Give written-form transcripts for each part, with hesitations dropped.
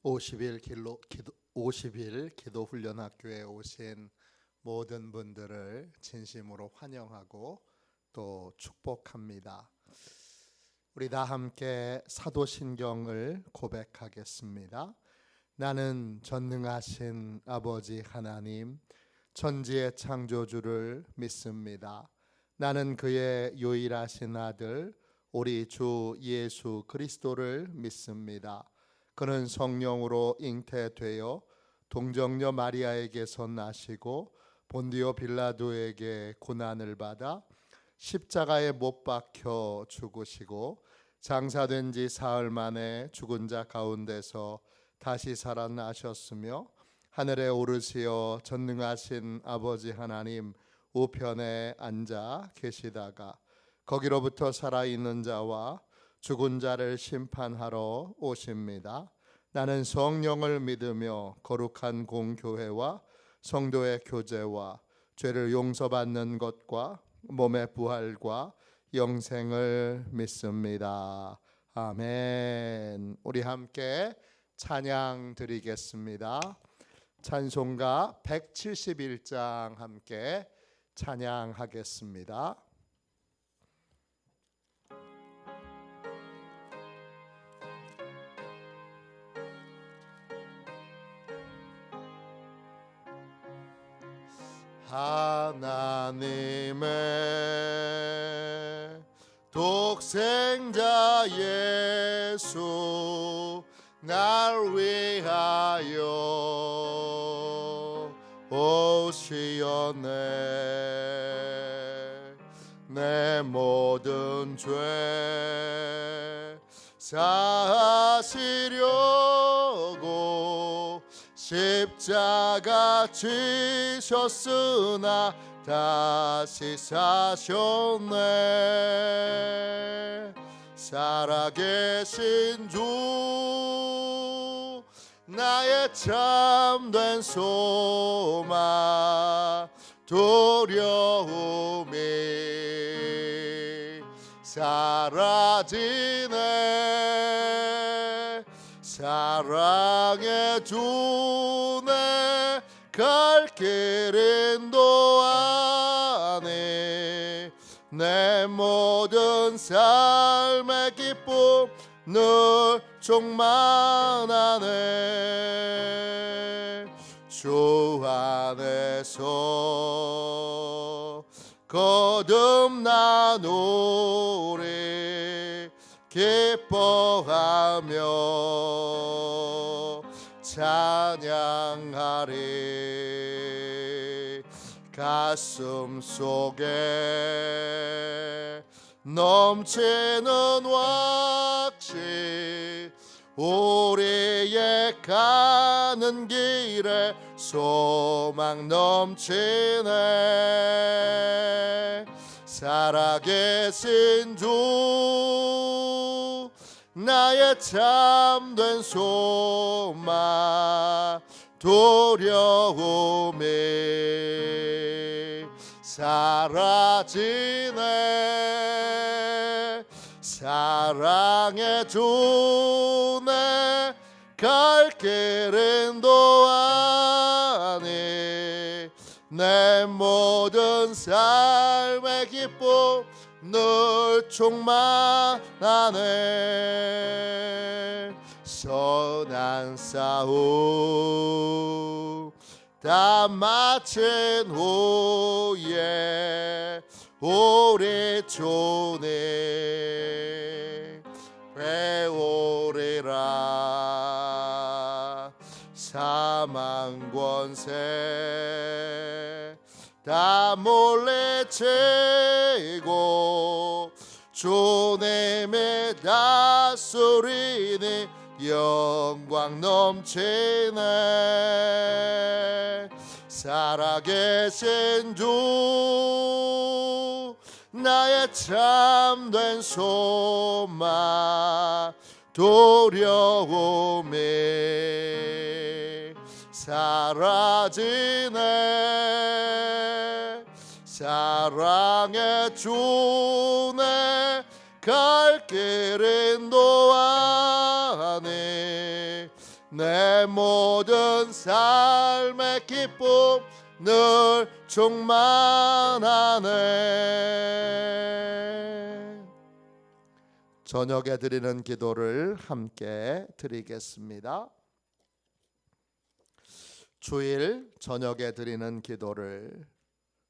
50일 기도 훈련 학교에 오신 모든 분들을 진심으로 환영하고 또 축복합니다. 우리 다 함께 사도신경을 고백하겠습니다. 나는 전능하신 아버지 하나님, 천지의 창조주를 믿습니다. 나는 그의 유일하신 아들 우리 주 예수 그리스도를 믿습니다. 그는 성령으로 잉태되어 동정녀 마리아에게서 나시고 본디오 빌라도에게 고난을 받아 십자가에 못 박혀 죽으시고 장사된 지 사흘 만에 죽은 자 가운데서 다시 살아나셨으며 하늘에 오르시어 전능하신 아버지 하나님 우편에 앉아 계시다가 거기로부터 살아있는 자와 죽은 자를 심판하러 오십니다. 나는 성령을 믿으며 거룩한 공교회와 성도의 교제와 죄를 용서받는 것과 몸의 부활과 영생을 믿습니다. 아멘. 우리 함께 찬양 드리겠습니다. 찬송가 171장 함께 찬양하겠습니다. 하나님의 독생자 예수 날 위하여 오시었네. 내 모든 죄 사시려고 십자가 지셨으나 다시 사셨네. 살아계신 주 나의 참된 소망 두려움이 사라지네. 사랑의 주내 갈 길 인도하니 내 모든 삶의 기쁨 늘 충만하네. 주 안에서 거듭나노리 기뻐하며 찬양하리. 가슴 속에 넘치는 확신 우리의 가는 길에 소망 넘치네. 살아계신 주 나의 참된 소망 두려움이 사라지네. 사랑의 주내 갈 길 인도하니 내 모든 삶의 기쁨 늘 충만하네. 선한 싸움 다 마친 후에 우리 주님 배우리라. 사망 권세 다 물리치고 주님의 다스리니 영광 넘치네. 살아계신 주 나의 참된 소망 두려움이 사라지네. 사랑의 주내 갈 길 인도하니 내 모든 삶의 기쁨 늘 충만하네. 저녁에 드리는 기도를 함께 드리겠습니다. 주일 저녁에 드리는 기도를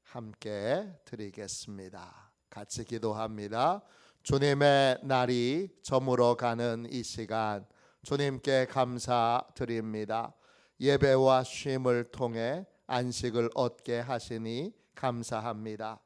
함께 드리겠습니다. 같이 기도합니다. 주님의 날이 저물어 가는 이 시간 주님께 감사드립니다. 예배와 쉼을 통해 안식을 얻게 하시니 감사합니다.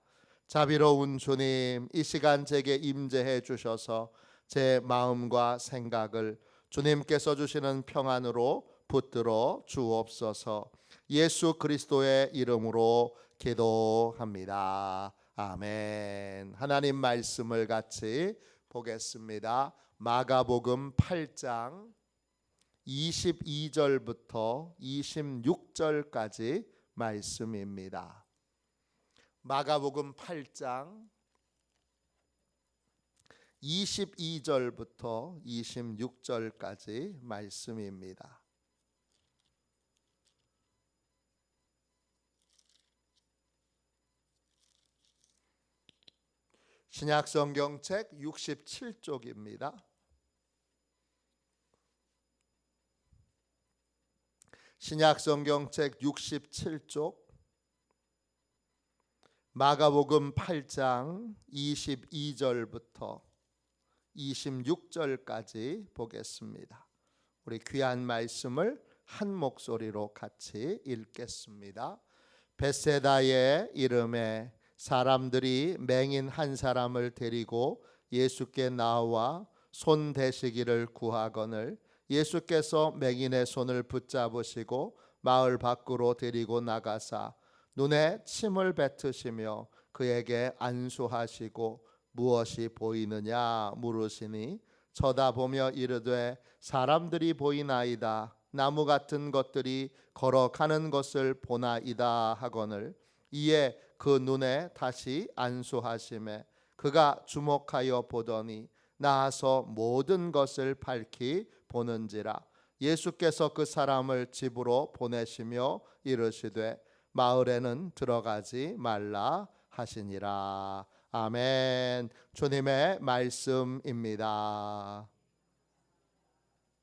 자비로운 주님, 이 시간 제게 임재해 주셔서 제 마음과 생각을 주님께서 주시는 평안으로 붙들어 주옵소서. 예수 그리스도의 이름으로 기도합니다. 아멘. 하나님 말씀을 같이 보겠습니다. 마가복음 8장 22절부터 26절까지 말씀입니다. 마가복음 8장 22절부터 26절까지 말씀입니다. 신약성경책 67쪽입니다. 신약성경책 67쪽 마가복음 8장 22절부터 26절까지 보겠습니다. 우리 귀한 말씀을 한 목소리로 같이 읽겠습니다. 벳세다의 이름에 사람들이 맹인 한 사람을 데리고 예수께 나와 손 대시기를 구하거늘 예수께서 맹인의 손을 붙잡으시고 마을 밖으로 데리고 나가사 눈에 침을 뱉으시며 그에게 안수하시고 무엇이 보이느냐 물으시니 쳐다보며 이르되 사람들이 보이나이다. 나무 같은 것들이 걸어가는 것을 보나이다 하거늘 이에 그 눈에 다시 안수하심에 그가 주목하여 보더니 나아서 모든 것을 밝히 보는지라. 예수께서 그 사람을 집으로 보내시며 이르시되 마을에는 들어가지 말라 하시니라. 아멘. 주님의 말씀입니다.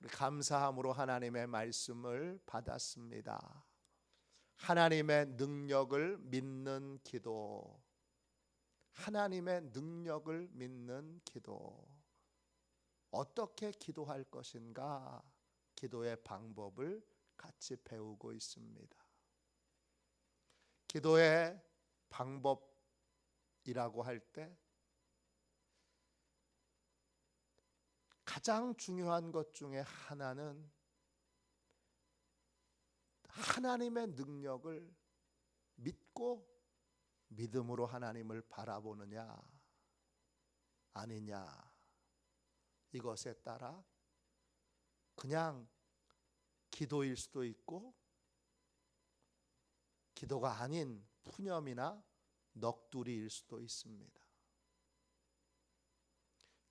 감사함으로 하나님의 말씀을 받았습니다. 하나님의 능력을 믿는 기도. 하나님의 능력을 믿는 기도. 어떻게 기도할 것인가? 기도의 방법을 같이 배우고 있습니다. 기도의 방법이라고 할 때 가장 중요한 것 중에 하나는 하나님의 능력을 믿고 믿음으로 하나님을 바라보느냐 아니냐, 이것에 따라 그냥 기도일 수도 있고 기도가 아닌 푸념이나 넋두리일 수도 있습니다.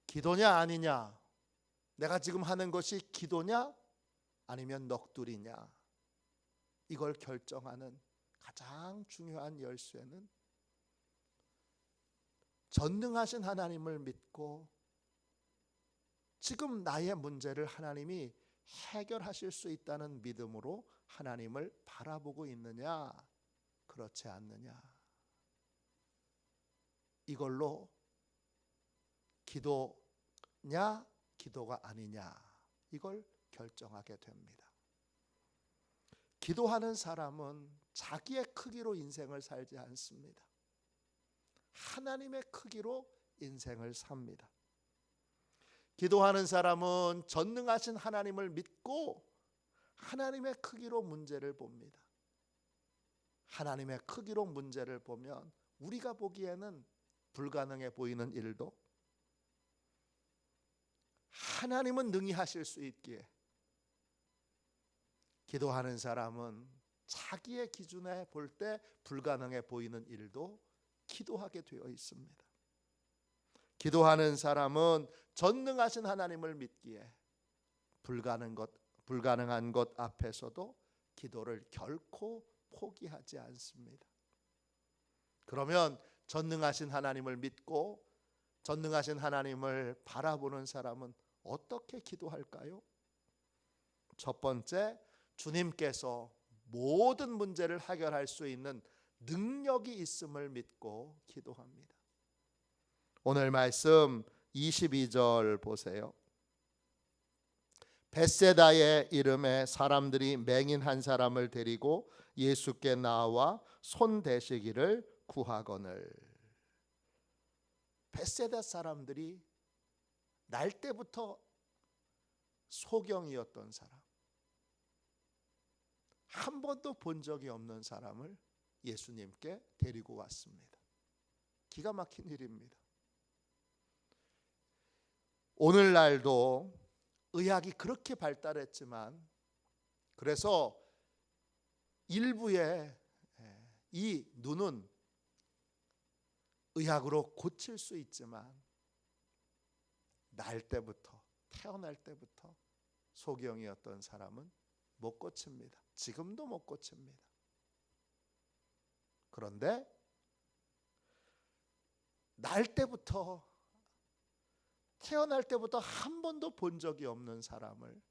기도냐 아니냐, 내가 지금 하는 것이 기도냐 아니면 넋두리냐, 이걸 결정하는 가장 중요한 열쇠는 전능하신 하나님을 믿고 지금 나의 문제를 하나님이 해결하실 수 있다는 믿음으로 하나님을 바라보고 있느냐 그렇지 않느냐, 이걸로 기도냐 기도가 아니냐 이걸 결정하게 됩니다. 기도하는 사람은 자기의 크기로 인생을 살지 않습니다. 하나님의 크기로 인생을 삽니다. 기도하는 사람은 전능하신 하나님을 믿고 하나님의 크기로 문제를 봅니다. 하나님의 크기로 문제를 보면 우리가 보기에는 불가능해 보이는 일도 하나님은 능히 하실 수 있기에 기도하는 사람은 자기의 기준에 볼 때 불가능해 보이는 일도 기도하게 되어 있습니다. 기도하는 사람은 전능하신 하나님을 믿기에 불가능한 것 앞에서도 기도를 결코 포기하지 않습니다. 그러면 전능하신 하나님을 믿고 전능하신 하나님을 바라보는 사람은 어떻게 기도할까요? 첫 번째, 주님께서 모든 문제를 해결할 수 있는 능력이 있음을 믿고 기도합니다. 오늘 말씀 22절 보세요. 벳세다의 이름에 사람들이 맹인 한 사람을 데리고 예수께 나와 손 대시기를 구하거늘. 벳세다 사람들이 날 때부터 소경이었던 사람, 한 번도 본 적이 없는 사람을 예수님께 데리고 왔습니다. 기가 막힌 일입니다. 오늘날도 의학이 그렇게 발달했지만, 그래서 일부의 이 눈은 의학으로 고칠 수 있지만 날 때부터, 태어날 때부터 소경이었던 사람은 못 고칩니다. 지금도 못 고칩니다. 그런데 날 때부터, 태어날 때부터 한 번도 본 적이 없는 사람을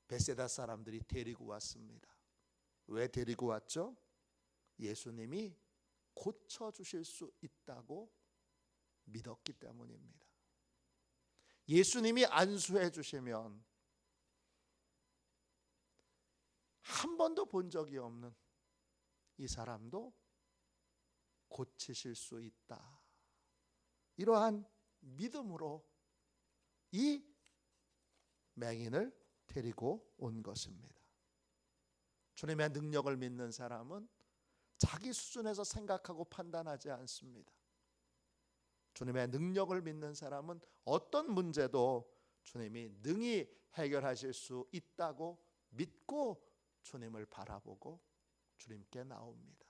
벳세다 사람들이 데리고 왔습니다. 왜 데리고 왔죠? 예수님이 고쳐주실 수 있다고 믿었기 때문입니다. 예수님이 안수해 주시면 한 번도 본 적이 없는 이 사람도 고치실 수 있다. 이러한 믿음으로 이 맹인을 데리고 온 것입니다. 주님의 능력을 믿는 사람은 자기 수준에서 생각하고 판단하지 않습니다. 주님의 능력을 믿는 사람은 어떤 문제도 주님이 능히 해결하실 수 있다고 믿고 주님을 바라보고 주님께 나옵니다.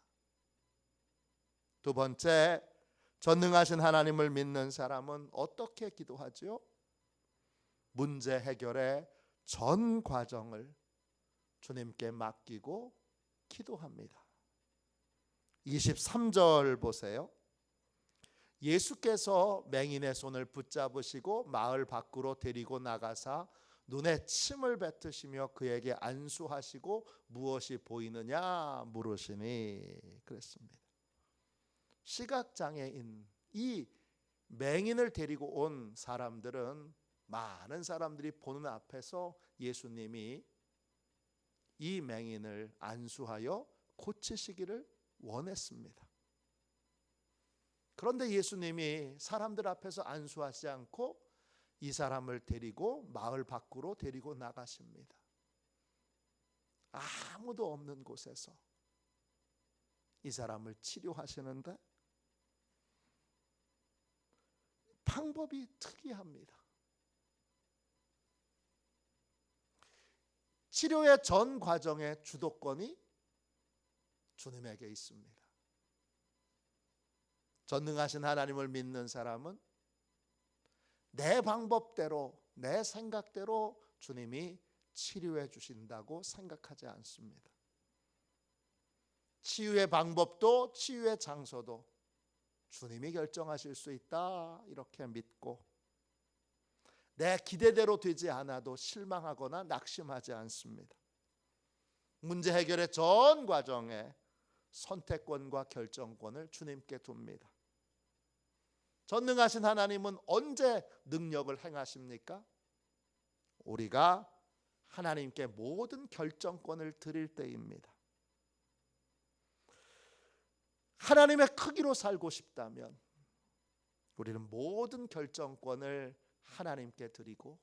두 번째, 전능하신 하나님을 믿는 사람은 어떻게 기도하죠? 문제 해결의 전 과정을 주님께 맡기고 기도합니다. 23절 보세요. 예수께서 맹인의 손을 붙잡으시고 마을 밖으로 데리고 나가사 눈에 침을 뱉으시며 그에게 안수하시고 무엇이 보이느냐 물으시니 그랬습니다. 시각장애인 이 맹인을 데리고 온 사람들은, 많은 사람들이 보는 앞에서 예수님이 이 맹인을 안수하여 고치시기를 원했습니다. 그런데 예수님이 사람들 앞에서 안수하지 않고 이 사람을 데리고 마을 밖으로 데리고 나가십니다. 아무도 없는 곳에서 이 사람을 치료하시는데 방법이 특이합니다. 치료의 전 과정의 주도권이 주님에게 있습니다. 전능하신 하나님을 믿는 사람은 내 방법대로, 내 생각대로 주님이 치료해 주신다고 생각하지 않습니다. 치유의 방법도 치유의 장소도 주님이 결정하실 수 있다, 이렇게 믿고 내 기대대로 되지 않아도 실망하거나 낙심하지 않습니다. 문제 해결의 전 과정에 선택권과 결정권을 주님께 둡니다. 전능하신 하나님은 언제 능력을 행하십니까? 우리가 하나님께 모든 결정권을 드릴 때입니다. 하나님의 크기로 살고 싶다면 우리는 모든 결정권을 하나님께 드리고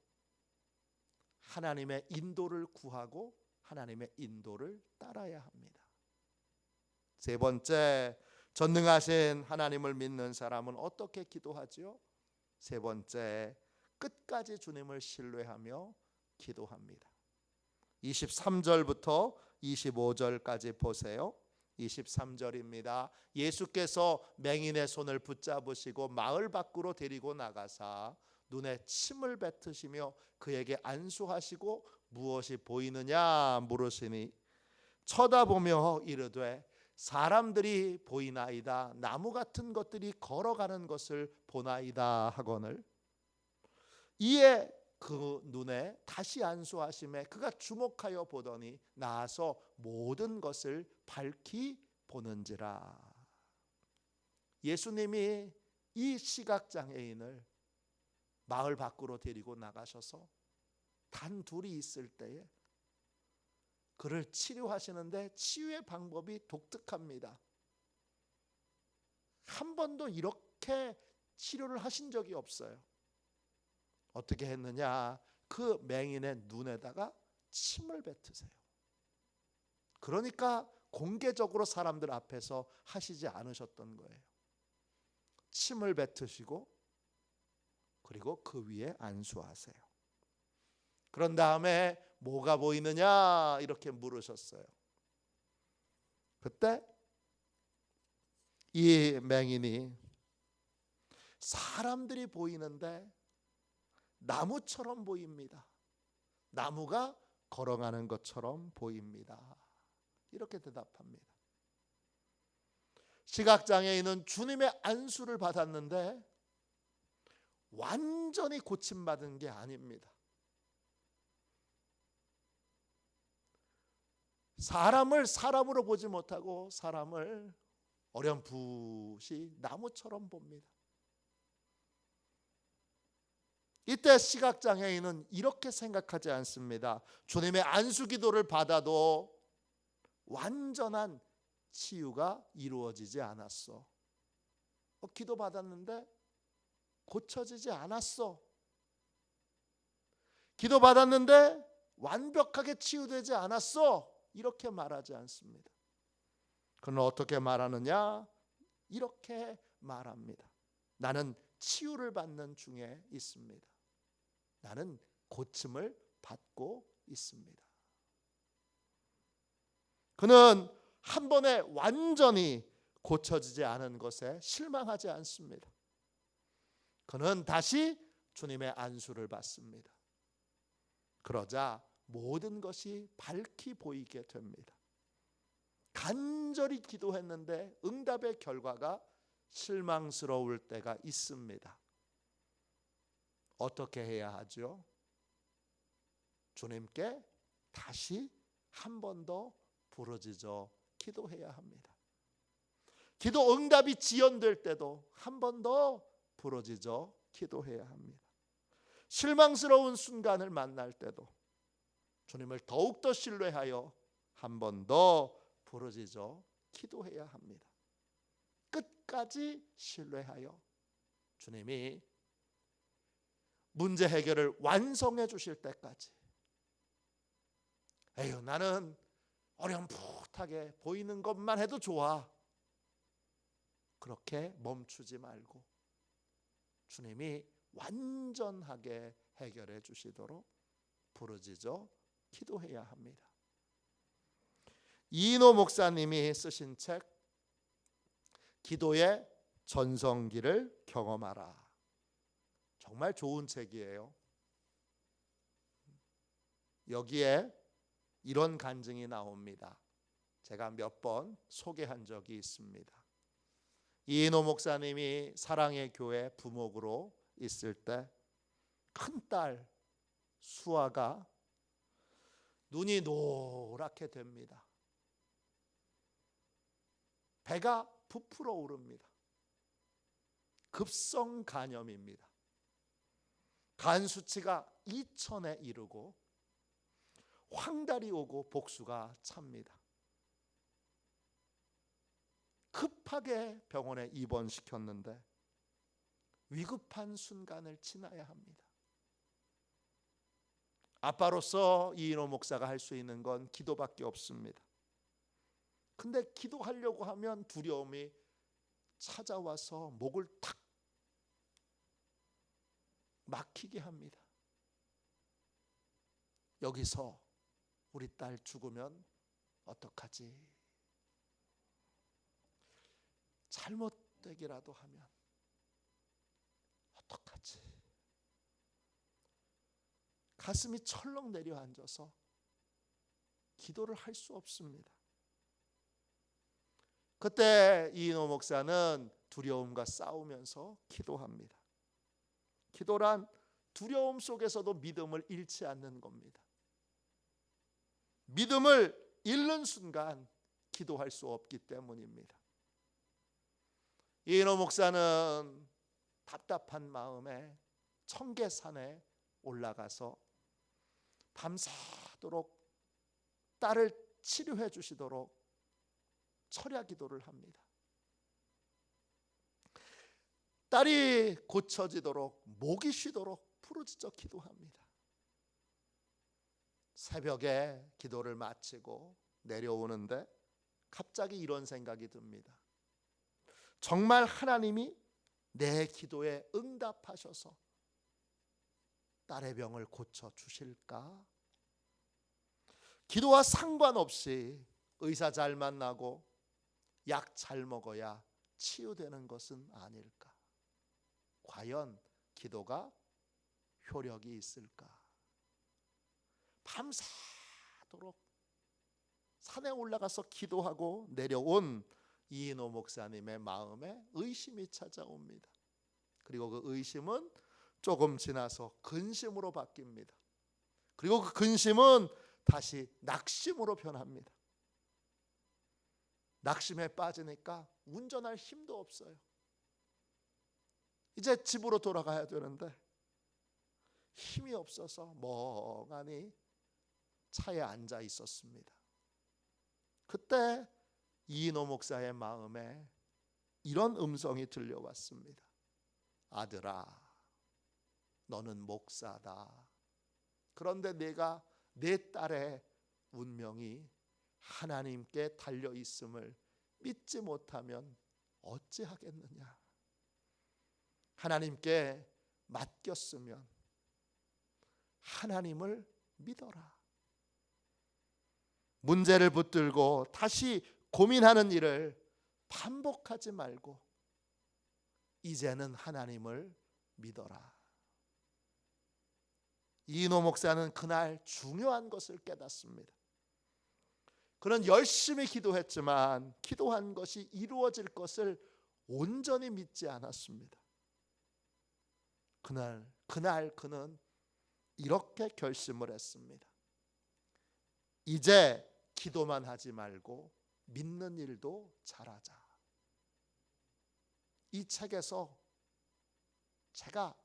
하나님의 인도를 구하고 하나님의 인도를 따라야 합니다. 세 번째, 전능하신 하나님을 믿는 사람은 어떻게 기도하지요? 세 번째, 끝까지 주님을 신뢰하며 기도합니다. 23절부터 25절까지 보세요. 23절입니다. 예수께서 맹인의 손을 붙잡으시고 마을 밖으로 데리고 나가사 눈에 침을 뱉으시며 그에게 안수하시고 무엇이 보이느냐 물으시니 쳐다보며 이르되 사람들이 보이나이다. 나무 같은 것들이 걸어가는 것을 보나이다 하거늘 이에 그 눈에 다시 안수하심에 그가 주목하여 보더니 나아서 모든 것을 밝히 보는지라. 예수님이 이 시각장애인을 마을 밖으로 데리고 나가셔서 단 둘이 있을 때에 그를 치료하시는데 치유의 방법이 독특합니다. 한 번도 이렇게 치료를 하신 적이 없어요. 어떻게 했느냐? 그 맹인의 눈에다가 침을 뱉으세요. 그러니까 공개적으로 사람들 앞에서 하시지 않으셨던 거예요. 침을 뱉으시고 그리고 그 위에 안수하세요. 그런 다음에 뭐가 보이느냐 이렇게 물으셨어요. 그때 이 맹인이 사람들이 보이는데 나무처럼 보입니다. 나무가 걸어가는 것처럼 보입니다. 이렇게 대답합니다. 시각장애인은 주님의 안수를 받았는데 완전히 고침받은 게 아닙니다. 사람을 사람으로 보지 못하고 사람을 어렴풋이 나무처럼 봅니다. 이때 시각장애인은 이렇게 생각하지 않습니다. 주님의 안수기도를 받아도 완전한 치유가 이루어지지 않았어. 기도 받았는데 고쳐지지 않았어. 기도 받았는데 완벽하게 치유되지 않았어. 이렇게 말하지 않습니다. 그는 어떻게 말하느냐? 이렇게 말합니다. 나는 치유를 받는 중에 있습니다. 나는 고침을 받고 있습니다. 그는 한 번에 완전히 고쳐지지 않은 것에 실망하지 않습니다. 그는 다시 주님의 안수를 받습니다. 그러자 모든 것이 밝히 보이게 됩니다. 간절히 기도했는데 응답의 결과가 실망스러울 때가 있습니다. 어떻게 해야 하죠? 주님께 다시 한 번 더 부르짖어 기도해야 합니다. 기도 응답이 지연될 때도 한 번 더 부르짖어 기도해야 합니다. 실망스러운 순간을 만날 때도 주님을 더욱더 신뢰하여 한 번 더 부르짖어 기도해야 합니다. 끝까지 신뢰하여 주님이 문제 해결을 완성해 주실 때까지. 에휴, 나는 어렴풋하게 보이는 것만 해도 좋아. 그렇게 멈추지 말고 주님이 완전하게 해결해 주시도록 부르짖어 기도해야 합니다. 이인호 목사님이 쓰신 책 기도의 전성기를 경험하라. 정말 좋은 책이에요. 여기에 이런 간증이 나옵니다. 제가 몇 번 소개한 적이 있습니다. 이인호 목사님이 사랑의 교회 부목으로 있을 때 큰딸 수아가 눈이 노랗게 됩니다. 배가 부풀어 오릅니다. 급성 간염입니다. 간 수치가 2000에 이르고 황달이 오고 복수가 찹니다. 급하게 병원에 입원시켰는데 위급한 순간을 지나야 합니다. 아빠로서 이인호 목사가 할 수 있는 건 기도밖에 없습니다. 근데 기도하려고 하면 두려움이 찾아와서 목을 탁 막히게 합니다. 여기서 우리 딸 죽으면 어떡하지? 잘못되기라도 하면 어떡하지? 가슴이 철렁 내려앉아서 기도를 할 수 없습니다. 그때 이인호 목사는 두려움과 싸우면서 기도합니다. 기도란 두려움 속에서도 믿음을 잃지 않는 겁니다. 믿음을 잃는 순간 기도할 수 없기 때문입니다. 이인호 목사는 답답한 마음에 청계산에 올라가서 밤새도록 딸을 치료해 주시도록 철야 기도를 합니다. 딸이 고쳐지도록, 목이 쉬도록 부르짖어 기도합니다. 새벽에 기도를 마치고 내려오는데 갑자기 이런 생각이 듭니다. 정말 하나님이 내 기도에 응답하셔서 딸의 병을 고쳐 주실까? 기도와 상관없이 의사 잘 만나고 약 잘 먹어야 치유되는 것은 아닐까? 과연 기도가 효력이 있을까? 밤새도록 산에 올라가서 기도하고 내려온 이인호 목사님의 마음에 의심이 찾아옵니다. 그리고 그 의심은 조금 지나서 근심으로 바뀝니다. 그리고 그 근심은 다시 낙심으로 변합니다. 낙심에 빠지니까 운전할 힘도 없어요. 이제 집으로 돌아가야 되는데 힘이 없어서 멍하니 차에 앉아 있었습니다. 그때 이인호 목사의 마음에 이런 음성이 들려왔습니다. 아들아, 너는 목사다. 그런데 내가 내 딸의 운명이 하나님께 달려 있음을 믿지 못하면 어찌하겠느냐. 하나님께 맡겼으면 하나님을 믿어라. 문제를 붙들고 다시 고민하는 일을 반복하지 말고 이제는 하나님을 믿어라. 이인호 목사는 그날 중요한 것을 깨닫습니다. 그는 열심히 기도했지만 기도한 것이 이루어질 것을 온전히 믿지 않았습니다. 그날 그는 이렇게 결심을 했습니다. 이제 기도만 하지 말고 믿는 일도 잘하자. 이 책에서 제가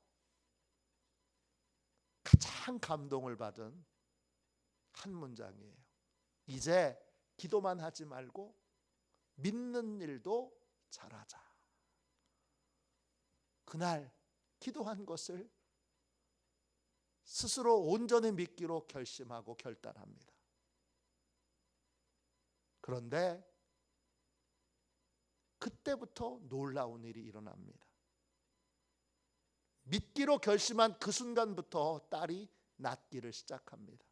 가장 감동을 받은 한 문장이에요. 이제 기도만 하지 말고 믿는 일도 잘하자. 그날 기도한 것을 스스로 온전히 믿기로 결심하고 결단합니다. 그런데 그때부터 놀라운 일이 일어납니다. 믿기로 결심한 그 순간부터 딸이 낫기를 시작합니다.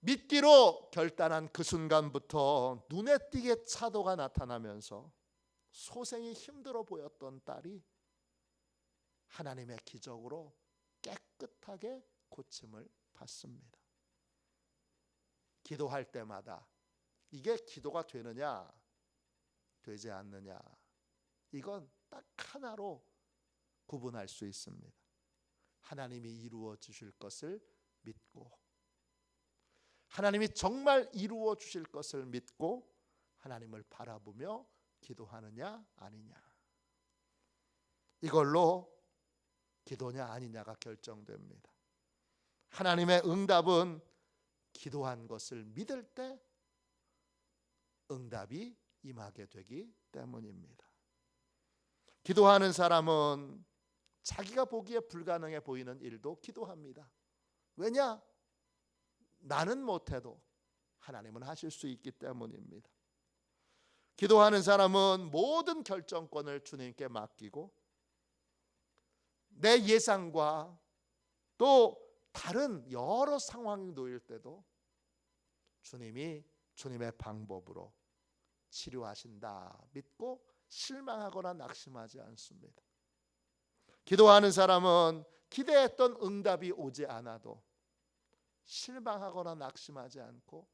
믿기로 결단한 그 순간부터 눈에 띄게 차도가 나타나면서 소생이 힘들어 보였던 딸이 하나님의 기적으로 깨끗하게 고침을 받습니다. 기도할 때마다 이게 기도가 되느냐 되지 않느냐, 이건 딱 하나로 구분할 수 있습니다. 하나님이 이루어 주실 것을 믿고, 하나님이 정말 이루어 주실 것을 믿고 하나님을 바라보며 기도하느냐 아니냐, 이걸로 기도냐 아니냐가 결정됩니다. 하나님의 응답은 기도한 것을 믿을 때 응답이 임하게 되기 때문입니다. 기도하는 사람은 자기가 보기에 불가능해 보이는 일도 기도합니다. 왜냐? 나는 못해도 하나님은 하실 수 있기 때문입니다. 기도하는 사람은 모든 결정권을 주님께 맡기고 내 예상과 또 다른 여러 상황이 놓일 때도 주님이 주님의 방법으로 치료하신다 믿고 실망하거나 낙심하지 않습니다. 기도하는 사람은 기대했던 응답이 오지 않아도 실망하거나 낙심하지 않고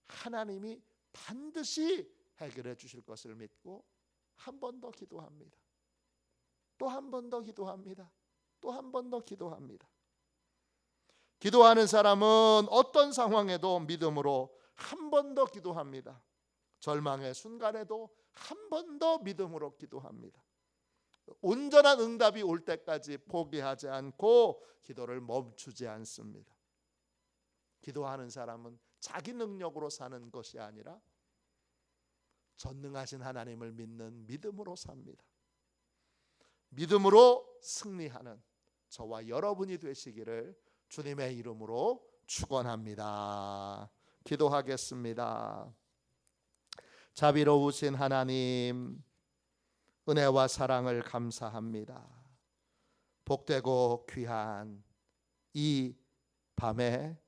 하나님이 반드시 해결해 주실 것을 믿고 한 번 더 기도합니다. 또 한 번 더 기도합니다. 또 한 번 더 기도합니다. 기도하는 사람은 어떤 상황에도 믿음으로 한 번 더 기도합니다. 절망의 순간에도 한 번 더 믿음으로 기도합니다. 온전한 응답이 올 때까지 포기하지 않고 기도를 멈추지 않습니다. 기도하는 사람은 자기 능력으로 사는 것이 아니라 전능하신 하나님을 믿는 믿음으로 삽니다. 믿음으로 승리하는 저와 여러분이 되시기를 주님의 이름으로 축원합니다. 기도하겠습니다. 자비로우신 하나님, 은혜와 사랑을 감사합니다. 복되고 귀한 이 밤에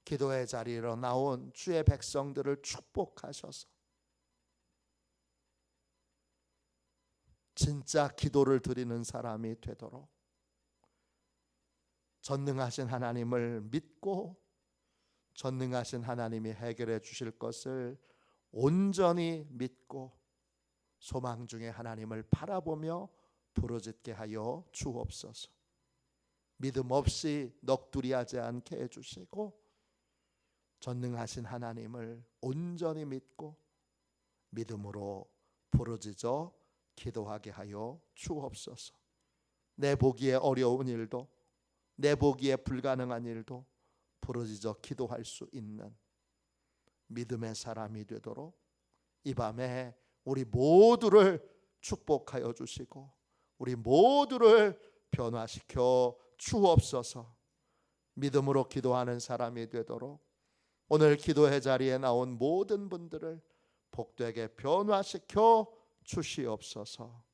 기도의 자리로 나온 주의 백성들을 축복하셔서 진짜 기도를 드리는 사람이 되도록 전능하신 하나님을 믿고 전능하신 하나님이 해결해 주실 것을 온전히 믿고 소망 중에 하나님을 바라보며 부르짖게 하여 주옵소서. 믿음 없이 넋두리하지 않게 해주시고 전능하신 하나님을 온전히 믿고 믿음으로 부르짖어 기도하게 하여 주옵소서. 내 보기에 어려운 일도 내 보기에 불가능한 일도 부르짖어 기도할 수 있는 믿음의 사람이 되도록 이 밤에 우리 모두를 축복하여 주시고 우리 모두를 변화시켜 주옵소서. 믿음으로 기도하는 사람이 되도록 오늘 기도의 자리에 나온 모든 분들을 복되게 변화시켜 주시옵소서.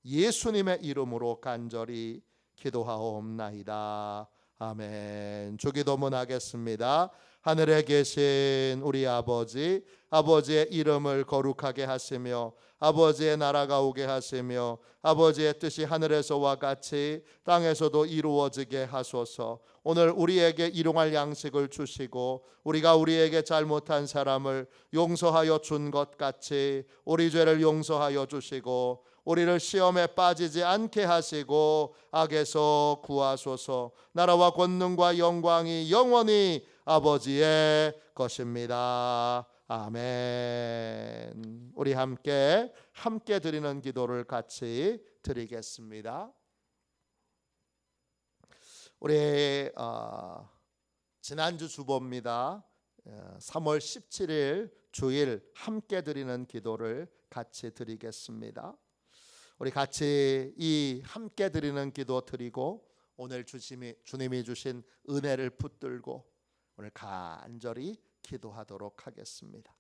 예수님의 이름으로 간절히 기도하옵나이다. 아멘. 주기도문 하겠습니다. 하늘에 계신 우리 아버지, 아버지의 이름을 거룩하게 하시며 아버지의 나라가 오게 하시며 아버지의 뜻이 하늘에서와 같이 땅에서도 이루어지게 하소서. 오늘 우리에게 일용할 양식을 주시고 우리가 우리에게 잘못한 사람을 용서하여 준 것 같이 우리 죄를 용서하여 주시고 우리를 시험에 빠지지 않게 하시고 악에서 구하소서. 나라와 권능과 영광이 영원히 아버지의 것입니다. 아멘. 우리 함께 드리는 기도를 같이 드리겠습니다. 우리 지난주 주보입니다. 3월 17일 주일 함께 드리는 기도를 같이 드리겠습니다. 우리 같이 이 함께 드리는 기도 드리고 오늘 주님이 주신 은혜를 붙들고 오늘 간절히 기도하도록 하겠습니다.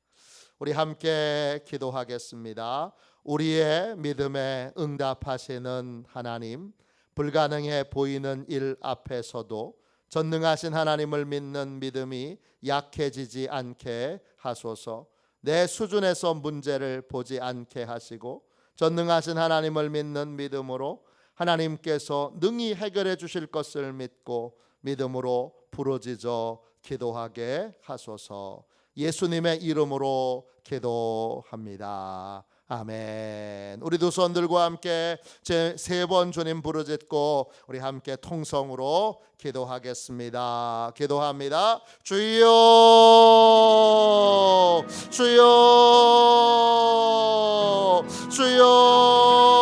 우리 함께 기도하겠습니다. 우리의 믿음에 응답하시는 하나님, 불가능해 보이는 일 앞에서도 전능하신 하나님을 믿는 믿음이 약해지지 않게 하소서. 내 수준에서 문제를 보지 않게 하시고 전능하신 하나님을 믿는 믿음으로 하나님께서 능히 해결해 주실 것을 믿고 믿음으로 부르짖어 기도하게 하소서. 예수님의 이름으로 기도합니다. 아멘. 우리 두 손 들고 함께 제 3번 주님 부르짖고 우리 함께 통성으로 기도하겠습니다. 기도합니다. 주여, 주여, 주여.